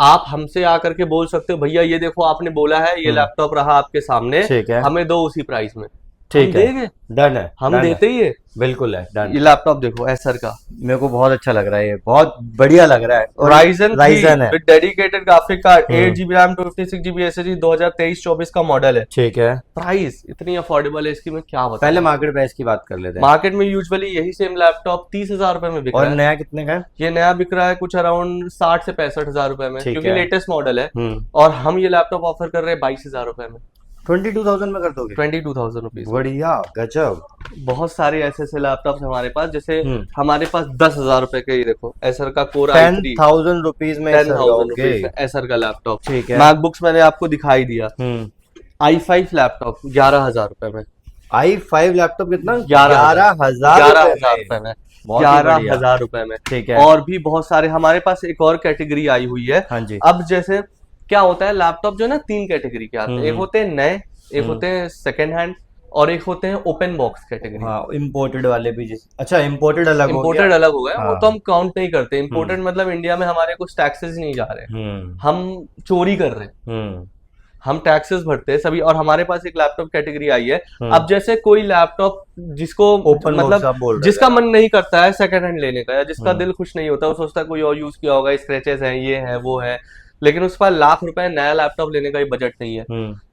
आप हमसे आकर के बोल सकते हो भैया ये देखो आपने बोला है, ये लैपटॉप रहा आपके सामने, हमें दो उसी प्राइस में, ठीक है, डन है, हम देते ही है, बिल्कुल है, डन। ये लैपटॉप देखो एसर का, मेरे को बहुत अच्छा लग रहा है, ये बहुत बढ़िया लग रहा है, राइजन है with dedicated graphic card, 8 GB RAM 256 GB SSD, 2023-24 का मॉडल है, ठीक है। प्राइस इतनी अफोर्डेबल है इसकी, मैं क्या बताऊं। पहले मार्केट प्राइस की बात कर लेते हैं। मार्केट में यूजुअली यही सेम लैपटॉप 30,000 रुपए में बिक रहा है, और नया कितने का है? ये नया बिक रहा है कुछ अराउंड 60 से 65,000 रुपए में, क्योंकि लेटेस्ट मॉडल है, और हम ये लैपटॉप ऑफर कर रहे हैं 22,000 रुपए में। 22,000 में कर दोगे? 22,000 रुपीज। बढ़िया, गजब। बहुत सारे ऐसे लैपटॉप्स हमारे पास, जैसे हम्म। हमारे पास 10,000 रुपए का ये देखो एसर का कोर i3 10,000 रुपीज में 10,000 रुपीज में एसर का लैपटॉप। ठीक है। मैकबुक्स मैंने आपको दिखाई दिया। i5 लैपटॉप 11,000 रुपए में। i5 लैपटॉप कितना? 11,000 रुपए में। बहुत ही बढ़िया। 11,000 रुपए में। ठीक है। और भी बहुत सारे हमारे पास एक और कैटेगरी आई हुई है। हाँ जी। अब जैसे क्या होता है, लैपटॉप जो है ना 3 कैटेगरी के आते हैं। एक होते हैं नए, एक होते हैं सेकंड हैंड, और एक होते हैं ओपन बॉक्स कैटेगरी। हाँ, इम्पोर्टेड वाले भी अच्छा, इम्पोर्टेड अलग हो गया। इम्पोर्टेड अलग हो गया। हाँ। वो तो हम काउंट नहीं करते। इम्पोर्टेड मतलब इंडिया में हमारे कुछ टैक्सेस नहीं जा रहे, हम चोरी कर रहे हैं, हम टैक्सेस भरते हैं सभी। और हमारे पास एक लैपटॉप कैटेगरी आई है। अब जैसे कोई लैपटॉप जिसको ओपन मतलब जिसका मन नहीं करता है सेकंड हैंड लेने का, या जिसका दिल खुश नहीं होता, वो सोचता है कोई और यूज किया होगा, स्क्रैचेस हैं, ये है वो है, लेकिन उस पर लाख रुपए नया लैपटॉप लेने का ही बजट नहीं है,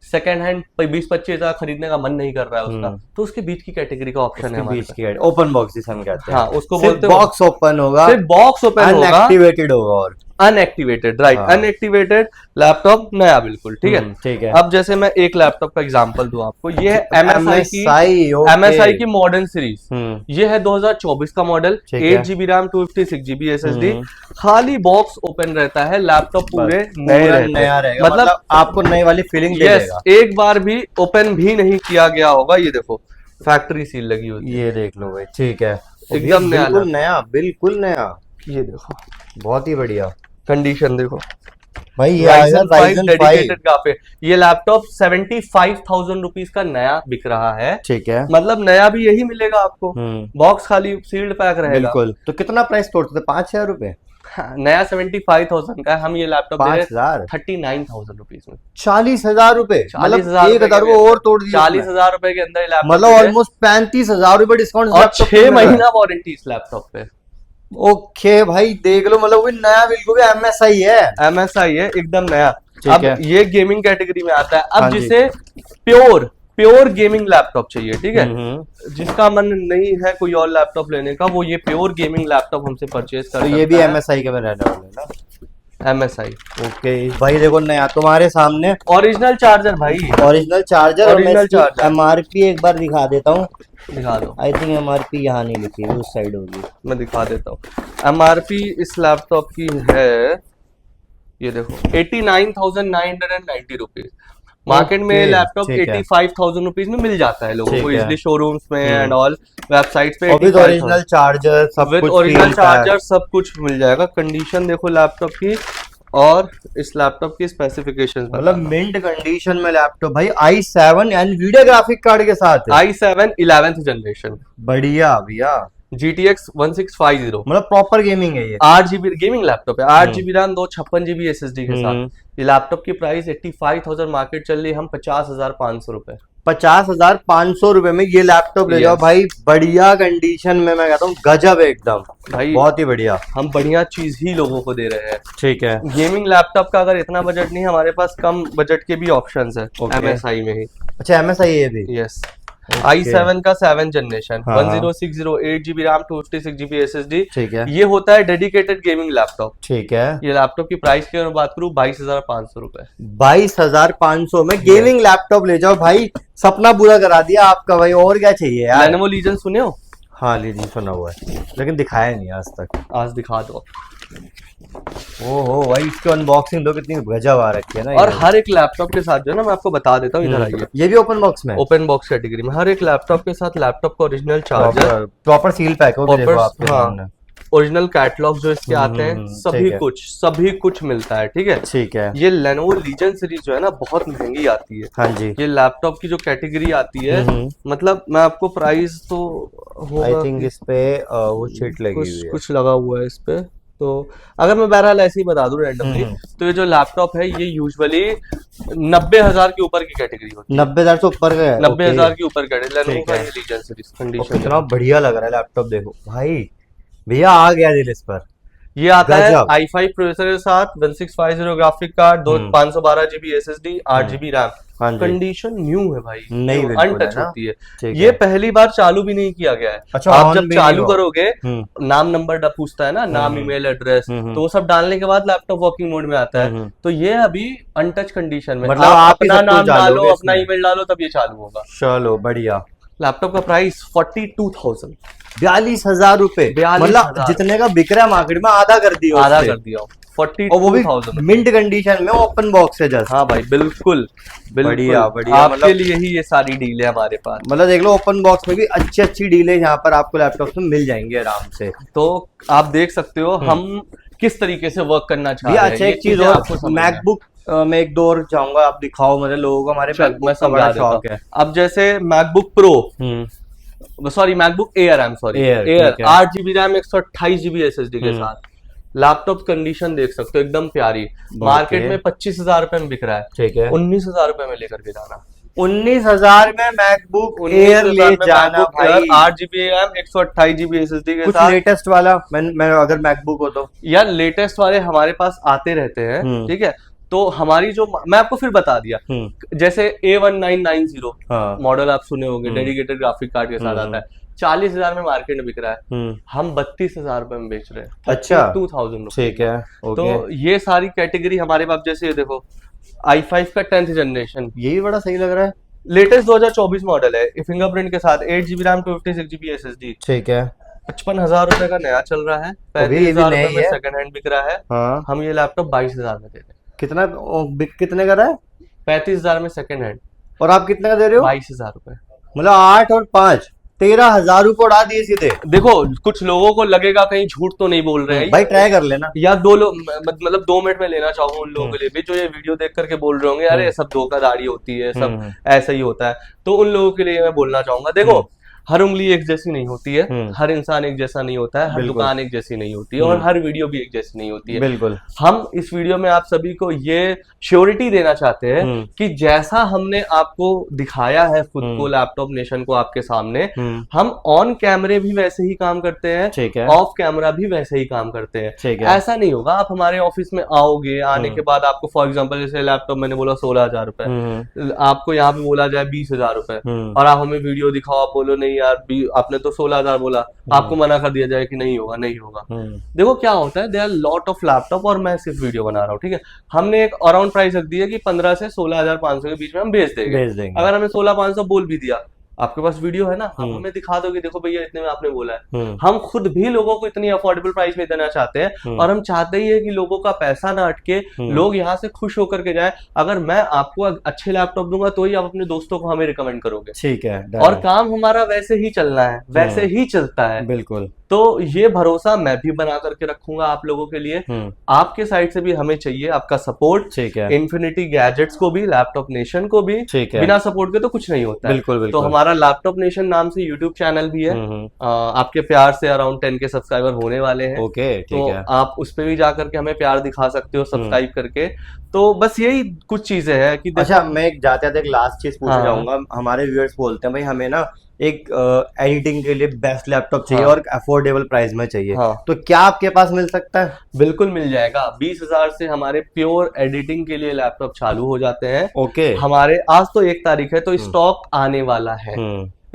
सेकंड हैंड 20-25 हजार खरीदने का मन नहीं कर रहा है उसका, तो उसके बीच की कैटेगरी का ऑप्शन है हमारे पास। ओपन बॉक्स जिसे हम कहते हैं। हाँ, उसको बोलते हैं बॉक्स ओपन होगा, सिर्फ बॉक्स ओपन होगा, अनएक्टिवेटेड होगा और अनएक्टिवेटेड, राइट, अनएक्टिवेटेड लैपटॉप नया बिल्कुल। ठीक है, ठीक है। अब जैसे मैं एक लैपटॉप का एग्जांपल दूं आपको, ये है MSI MSI की मॉडर्न सीरीज। ये है 2024 का model, 8GB RAM 256GB SSD। खाली बॉक्स ओपन रहता है, लैपटॉप पूरे नया रहेगा, मतलब आपको नई वाली फीलिंग देगा। एक बार भी ओपन भी नहीं किया गया होगा। ये देखो फैक्ट्री सील लगी होती है, ये देख लो भाई। ठीक है, एकदम बिल्कुल नया, बिल्कुल नया। ये देखो बहुत ही बढ़िया कंडीशन देखो भाई। ये Ryzen 5 डेडिकेटेड ग्राफिक। ये लैपटॉप 75,000 रुपीज का नया बिक रहा है। ठीक है, मतलब नया भी यही मिलेगा आपको, बॉक्स खाली सील्ड पैक रहेगा। बिल्कुल। तो कितना प्राइस तोड़ते थे? 5,000 रुपए। हाँ, नया 75,000 का है, हम ये लैपटॉप 39,000 रुपीज में। 40,000 रुपए, मतलब 1,000 को और तोड़ दिया। 40,000 रुपए के अंदर लैपटॉप, मतलब ऑलमोस्ट 35,000 रुपए डिस्काउंट। और 6 महीना वारंटी इस लैपटॉप पे। ओके भाई, देख लो, मतलब कोई नया बिल्कुल MSI है। MSI है एकदम नया। अब है। ये गेमिंग कैटेगरी में आता है। अब जिसे प्योर गेमिंग लैपटॉप चाहिए, ठीक है, जिसका मन नहीं है कोई और लैपटॉप लेने का, वो ये प्योर गेमिंग लैपटॉप हमसे परचेज कर सकता है। ये भी MSI के में रहने वाले ना? MSI। ओके भाई, देखो नया तुम्हारे सामने ओरिजिनल चार्जर भाई, original charger. Original charger. MRP एक बार दिखा देता हूँ, दिखा दो। आई थिंक MRP यहाँ नहीं लिखी है, उस साइड होगी। मैं दिखा देता हूँ। MRP इस लैपटॉप की है, ये देखो 89,990 रुपीज। मार्केट में लैपटॉप 85,000 रुपीज में मिल जाता है लोगों को इजिली, शोरूम्स में एंड ऑल, वेबसाइट्स पे। ओरिजिनल चार्जर सब कुछ, ओरिजिनल चार्जर सब कुछ मिल जाएगा। कंडीशन देखो लैपटॉप की, और इस लैपटॉप की स्पेसिफिकेशंस, मतलब मिंट कंडीशन में लैपटॉप भाई। i7 एनवीडिया ग्राफिक कार्ड के साथ है। i7 11th जनरेशन, बढ़िया भैया। GTX 1650, मतलब प्रॉपर गेमिंग है ये। 8GB गेमिमिंग लैपटॉप है, 8GB रैम 256GB SSD के साथ। ये लैपटॉप की प्राइस 85,000 मार्केट चल रही है, हम 50,500 रुपए, 50,500 रुपए में ये लैपटॉप ले जाओ भाई। बढ़िया कंडीशन में, मैं कहता हूँ गजब एकदम भाई, बहुत ही बढ़िया। हम बढ़िया चीज ही लोगों को दे रहे हैं। ठीक है, गेमिंग लैपटॉप का अगर इतना बजट नहीं, हमारे पास कम बजट के भी ऑप्शंस है MSI में ही। अच्छा, MSI ये भी? यस, i7 का 7 generation, 1060, 8GB RAM 256GB SSD। ठीक है, ये होता है डेडिकेटेड गेमिंग लैपटॉप। ठीक है। ये लैपटॉप की प्राइस की अगर बात करूँ 22,500 रुपए। 22,500 में गेमिंग लैपटॉप ले जाओ भाई, सपना पूरा करा दिया आपका भाई। और क्या चाहिए यार? Lenovo Legion सुने हो? हाँ, लीजिए सुना हुआ है, लेकिन दिखाया नहीं आज तक। आज दिखा दो। ओहो भाई, इसकी अनबॉक्सिंग तो कितनी गजब आ रखी है ना। और हर एक लैपटॉप के साथ जो है ना, मैं आपको बता देता हूँ, इधर आइए। ये भी ओपन बॉक्स में, ओपन बॉक्स कैटेगरी में हर एक लैपटॉप के साथ लैपटॉप का original charger, proper seal pack हो, देखो आपके सामने। ओरिजिनल कैटलॉग जो इसके आते हैं, सभी कुछ मिलता है। ठीक है, ठीक है। ये Lenovo Legion सीरीज जो है ना, बहुत महंगी आती है। हाँ जी। ये लैपटॉप की जो कैटेगरी आती है, मतलब मैं आपको प्राइस तो आई थिंक इस पे वो शीट लगी हुई है, कुछ लगा हुआ है इस पे। तो अगर मैं बहरहाल ऐसे ही बता दूं रैंडमली, तो ये जो लैपटॉप है ये यूजुअली 90,000 के ऊपर की कैटेगरी होती है। 90,000 से ऊपर का है? 90,000 के ऊपर category Lenovo Legion series condition. कितना बढ़िया लग रहा है लैपटॉप, देखो भाई। भैया आ गया दिल इस पर। ये आता है गजब। i5 प्रोसेसर के साथ 1650 graphic card, 512 GB SSD, 8 GB RAM. हाँ जी। कंडीशन न्यू है भाई, नहीं, बिल्कुल है अनटच ना? होती है। ठीक ये है। पहली बार चालू भी नहीं किया गया है। अच्छा, आप ऑन जब भी नहीं चालू हुआ। करोगे, हम्म नाम नंबर पूछता है ना, नाम ईमेल एड्रेस, हम्म तो वो सब डालने के बाद लैपटॉप वर्किंग मोड में आता है। हम्म। तो ये अभी अनटच कंडीशन में, मतलब आप आप ही अपना सब कुछ नाम डालो, डालोगे अपना इसमें? ईमेल डालो, तब ये चालू होगा। चलो बढ़िया। लैपटॉप का प्राइस 42,000, 42,000 रुपए, 42,000 मतलब जितने का बिक रहा है मार्केट में आधा कर दिया आधा उससे। कर दिया, और वो भी 42,000। मिंट कंडीशन में, ओपन बॉक्स है जस्ट। हाँ भाई, बिल्कुल बिल्कुल। बढ़िया बढ़िया। आपके मतलब लिए ही ये सारी डील है हमारे पास। मतलब देख लो, ओपन बॉक्स में भी अच्छी अच्छी डीलें यहाँ पर आपको लैपटॉप में मिल जाएंगे आराम से। तो आप देख सकते हो हम किस तरीके से वर्क करना चाह भैया रहे हैं। अच्छा, ये एक चीज चीजें और, आपको समझना है। मैकबुक में एक दो और चाहूंगा आप दिखाओ मुझे, लोगों को हमारे चल, मैं मैकबुक का समझा बड़ा देता शौक हूँ। है। अब जैसे MacBook pro, sorry MacBook air, Air, air ठीक है। 8 GB रैम 128 GB SSD के हम्म। साथ। लैपटॉप कंडीशन देख सकते हो, एकदम प्यारी। मार्केट में 25,000 रुपए में बिक रहा है, ठीक है। 19,000 रुपए में लेकर के जाना। 19,000 में मैकबुक एयर 19,000 ले में जाना MacBook Air, भाई। 8 GB रैम 128 GB SSD के कुछ साथ। लेटेस्ट वाला, मैं अगर मैकबुक हो तो। यार लेटेस्ट वाले हमारे पास आते रहते हैं, ठीक है। तो हमारी जो, मैं आपको फिर बता दिया, जैसे A1990 हाँ। मॉडल आप सुने होंगे, डेडिकेटेड ग्राफिक कार्ड के साथ आता है, 40,000 में मार्केट में बिक रहा है, हम 32,000 रुपए में बेच रहे हैं। अच्छा, 2,000 ठीक है। तो ये सारी कैटेगरी हमारे पास, जैसे ये देखो i5 का 10th जनरेशन, ये भी बड़ा सही लग रहा है। लेटेस्ट 2024 मॉडल है, फिंगरप्रिंट के साथ, 8 GB रैम 256 GB SSD, ठीक है। 55,000 रुपए का नया चल रहा है, अभी ये भी 35,000 नया रुपए ही में है। सेकंड हैंड बिक रहा है। हाँ। हम ये लैपटॉप 22,000 में दे रहे हैं। कितना कितने का रहा है? 35,000 में सेकंड हैंड, और आप कितने का दे रहे हो? 22,000 रुपए। मतलब 8 और 5, 13,000 रुपए उड़ा दिए सीधे। देखो कुछ लोगों को लगेगा कहीं झूठ तो नहीं बोल रहे हैं भाई ट्राई कर लेना। या दो लोग, मतलब 2 मिनट में लेना चाहूँ उन लोगों के लिए भी जो ये वीडियो देख करके बोल रहे होंगे अरे ये सब धोखाधड़ी होती है, सब ऐसा ही होता है, तो उन लोगों के लिए मैं बोलना चाहूंगा, देखो हर उंगली एक जैसी नहीं होती है, हर इंसान एक जैसा नहीं होता है, हर दुकान एक जैसी नहीं होती है, और हर वीडियो भी एक जैसी नहीं होती है। बिल्कुल। हम इस वीडियो में आप सभी को ये श्योरिटी देना चाहते हैं कि जैसा हमने आपको दिखाया है खुद को, लैपटॉप नेशन को आपके सामने, हम ऑन कैमरे भी वैसे ही काम करते हैं, ठीक है। ऑफ कैमरा भी वैसे ही काम करते हैं, ठीक है। ऐसा नहीं होगा आप हमारे ऑफिस में आओगे, आने के बाद आपको फॉर एग्जांपल जैसे लैपटॉप मैंने बोला 16,000 रुपए, आपको यहाँ पे बोला जाए 20,000 रुपए, और आप हमें वीडियो दिखाओ, आप बोलो नहीं यार आपने तो 16,000 बोला, आपको मना कर दिया जाए कि नहीं होगा नहीं होगा। देखो क्या होता है, there are lot of laptop, और मैं सिर्फ वीडियो बना रहा हूँ, ठीक है। हमने एक अराउंड प्राइस रख दी है कि 15 से 16,500 के बीच में हम बेच देंगे। अगर हमें 16,500 बोल भी दिया, आपके पास वीडियो है ना, आप हमें दिखा दोगे, देखो भैया इतने में आपने बोला है। हम खुद भी लोगों को इतनी अफोर्डेबल प्राइस में देना चाहते हैं, और हम चाहते ही है कि लोगों का पैसा ना अटके, लोग यहाँ से खुश होकर के जाए। अगर मैं आपको अच्छे लैपटॉप दूंगा तो ही आप अपने दोस्तों को हमें रिकमेंड करोगे, ठीक है। और काम हमारा वैसे ही चलना है, वैसे ही चलता है। बिल्कुल। तो ये भरोसा मैं भी बना करके रखूंगा आप लोगों के लिए। आपके साइड से भी हमें चाहिए आपका सपोर्ट, ठीक है। इन्फिनिटी गैजेट्स को भी, लैपटॉप नेशन को भी, ठीक है। बिना सपोर्ट के तो कुछ नहीं होता है। बिल्कुल बिल्कुल। तो हमारा लैपटॉप नेशन नाम से यूट्यूब चैनल भी है, आपके प्यार से अराउंड 10 के सब्सक्राइबर होने वाले हैं। ओके, ठीक तो है। आप उस पर भी जाकर के हमें प्यार दिखा सकते हो सब्सक्राइब करके। तो बस यही कुछ चीजें हैं कि अच्छा, मैं एक जाते जाते एक लास्ट चीज पूछना हाँ। चाहूंगा। हमारे व्यूअर्स बोलते हैं भाई हमें ना एक एडिटिंग के लिए बेस्ट लैपटॉप चाहिए, हाँ। और अफोर्डेबल प्राइस में चाहिए, हाँ। तो क्या आपके पास मिल सकता है? बिल्कुल मिल जाएगा। 20,000 से हमारे प्योर एडिटिंग के लिए लैपटॉप चालू हो जाते हैं। ओके। हमारे आज तो 1 तारीख है, तो स्टॉक आने वाला है,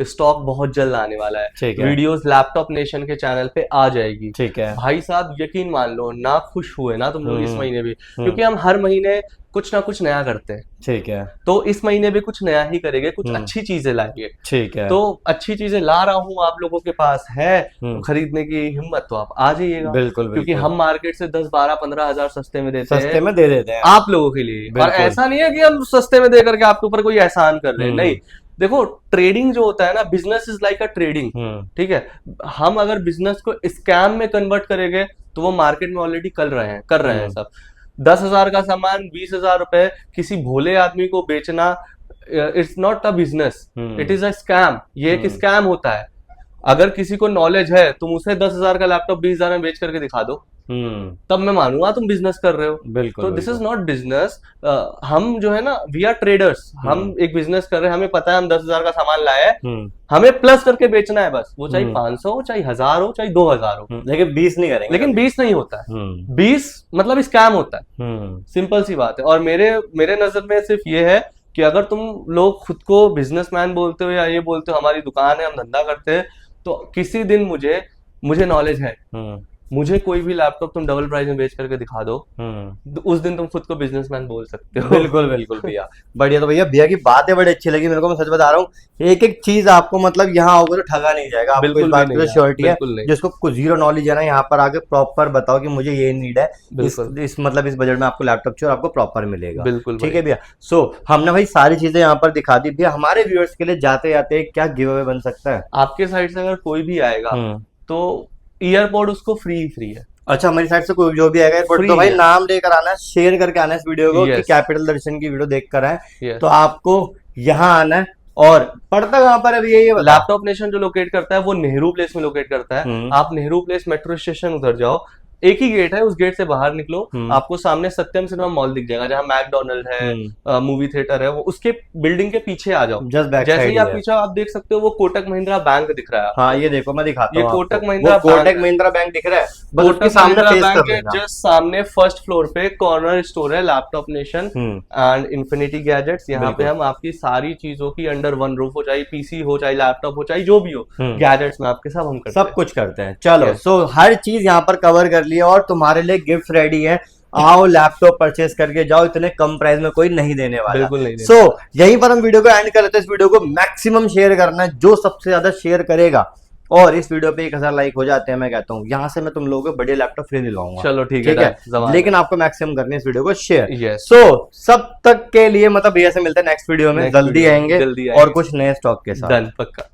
स्टॉक बहुत जल्द आने वाला है। ठीक है। वीडियोस लैपटॉप नेशन के चैनल पे आ जाएगी। ठीक है भाई साहब, यकीन मान लो ना, खुश हुए ना तुम लोग इस महीने भी, क्योंकि हम हर महीने कुछ ना कुछ नया करते हैं। ठीक है। तो इस महीने भी कुछ नया ही करेंगे, कुछ अच्छी चीजें लाएंगे। ठीक है। तो अच्छी चीजें ला रहा हूँ, आप लोगों के पास है तो खरीदने की हिम्मत तो आप आ जाइएगा। बिल्कुल क्योंकि हम मार्केट से 10, 12, 15 हजार सस्ते में देते हैं, सस्ते में दे देते हैं आप लोगों के लिए। और ऐसा नहीं है कि हम सस्ते में दे करके आपके ऊपर कोई एहसान कर रहे हैं, नहीं। देखो ट्रेडिंग जो होता है ना, business is like a trading, ठीक है। हम अगर बिजनेस को स्कैम में कन्वर्ट करेंगे तो वो मार्केट में ऑलरेडी कर रहे हैं सब। 10,000 का सामान 20,000 रुपए किसी भोले आदमी को बेचना, it's not a business, it is a scam. ये एक स्कैम होता है। अगर किसी को नॉलेज है, तुम उसे 10,000 का लैपटॉप 20,000 में बेच करके दिखा दो, तब मैं मानूंगा तुम बिजनेस कर रहे हो। बिल्कुल। तो दिस इज नॉट बिजनेस। हम जो है ना, वी आर ट्रेडर्स, हम एक बिजनेस कर रहे हैं, हमें पता है हम 10,000 का सामान लाए हैं, हमें प्लस करके बेचना है बस, वो चाहे 500 हो, चाहे 1000 हो, चाहे 2000 हो, लेकिन 20 नहीं करेंगे। लेकिन 20 नहीं होता है। 20 मतलब स्कैम होता है, सिंपल सी बात है। और मेरे नजर में सिर्फ ये है कि अगर तुम लोग खुद को बिजनेसमैन बोलते हो या ये बोलते हो हमारी दुकान है, हम धंधा करते हैं, तो किसी दिन मुझे नॉलेज है, मुझे कोई भी लैपटॉप तुम डबल प्राइस में बेच करके दिखा दो, उस दिन तुम खुद को बिजनेसमैन बोल सकते हो। बिल्कुल बिल्कुल भैया, बढ़िया। तो भैया की बातें बड़ी अच्छी लगी मेरे को, मैं सच बता रहा हूँ, एक एक चीज आपको मतलब यहाँ आओगे तो ठगा नहीं जाएगा, आपको इस बात की श्योरिटी है। जिसको कुछ जीरो नॉलेज है ना, यहाँ पर आके प्रॉपर बताओ कि मुझे ये नीड है, इस मतलब इस बजट में आपको लैपटॉप चाहिए और आपको प्रॉपर मिलेगा। बिल्कुल ठीक है भैया। सो हमने भाई सारी चीजें यहाँ पर दिखा दी भैया। हमारे व्यूअर्स के लिए जाते जाते क्या गिव अवे बन सकता है आपके साइड से? अगर कोई भी आएगा तो ईयरपॉड उसको फ्री है। अच्छा, हमारी साइड से कोई जो भी आएगा एयरपोर्ट, तो भाई नाम लेकर आना है, शेयर करके आना है इस वीडियो को, कि कैपिटल दर्शन की वीडियो देख कर आए। तो आपको यहाँ आना है। और पड़ता कहाँ पर अभी ये लैपटॉप नेशन जो लोकेट करता है वो नेहरू प्लेस में लोकेट करता है। आप नेहरू प्लेस मेट्रो स्टेशन उधर जाओ, एक ही गेट है, उस गेट से बाहर निकलो, आपको सामने सत्यम सिनेमा मॉल दिख जाएगा, जहाँ मैकडोनल्ड है, मूवी थिएटर है, वो उसके बिल्डिंग के पीछे आ जाओ। जैसे ही आप पीछे आप देख सकते हो वो कोटक महिंद्रा बैंक दिख रहा है। हाँ, ये देखो मैं दिखाता हूँ, ये कोटक महिंद्रा बैंक दिख रहा है। कोटक महिंद्रा बैंक के जस्ट सामने फर्स्ट फ्लोर पे कॉर्नर स्टोर है laptop nation and infinity gadgets. यहाँ पे हम आपकी सारी चीजों की अंडर वन रूफ हो, चाहे पीसी हो, चाहे लैपटॉप हो, चाहे जो भी हो, गैजेट्स में आपके सब हम करते हैं, सब कुछ करते हैं। चलो, सो हर चीज यहाँ पर कवर कर लिया और तुम्हारे लिए गिफ्ट रेडी है। आओ लैपटॉप परचेस करके जाओ, इतने कम प्राइस में कोई नहीं देने वाला। बिल्कुल नहीं। सो यहीं पर हम वीडियो को एंड कर लेते हैं। इस वीडियो को मैक्सिमम शेयर करना है, जो सबसे ज्यादा शेयर करेगा, और इस वीडियो पे 1000 लाइक हो जाते हैं, मैं कहता हूँ यहाँ से मैं तुम लोगों को बढ़िया लैपटॉप फ्री दिलवाऊंगा। चलो ठीक है, लेकिन आपको मैक्सिमम करनी है इस वीडियो को शेयर। सो सब तक के लिए मतलब भैया से मिलते हैं नेक्स्ट वीडियो में, जल्दी आएंगे और कुछ नए स्टॉक के साथ। पक्का।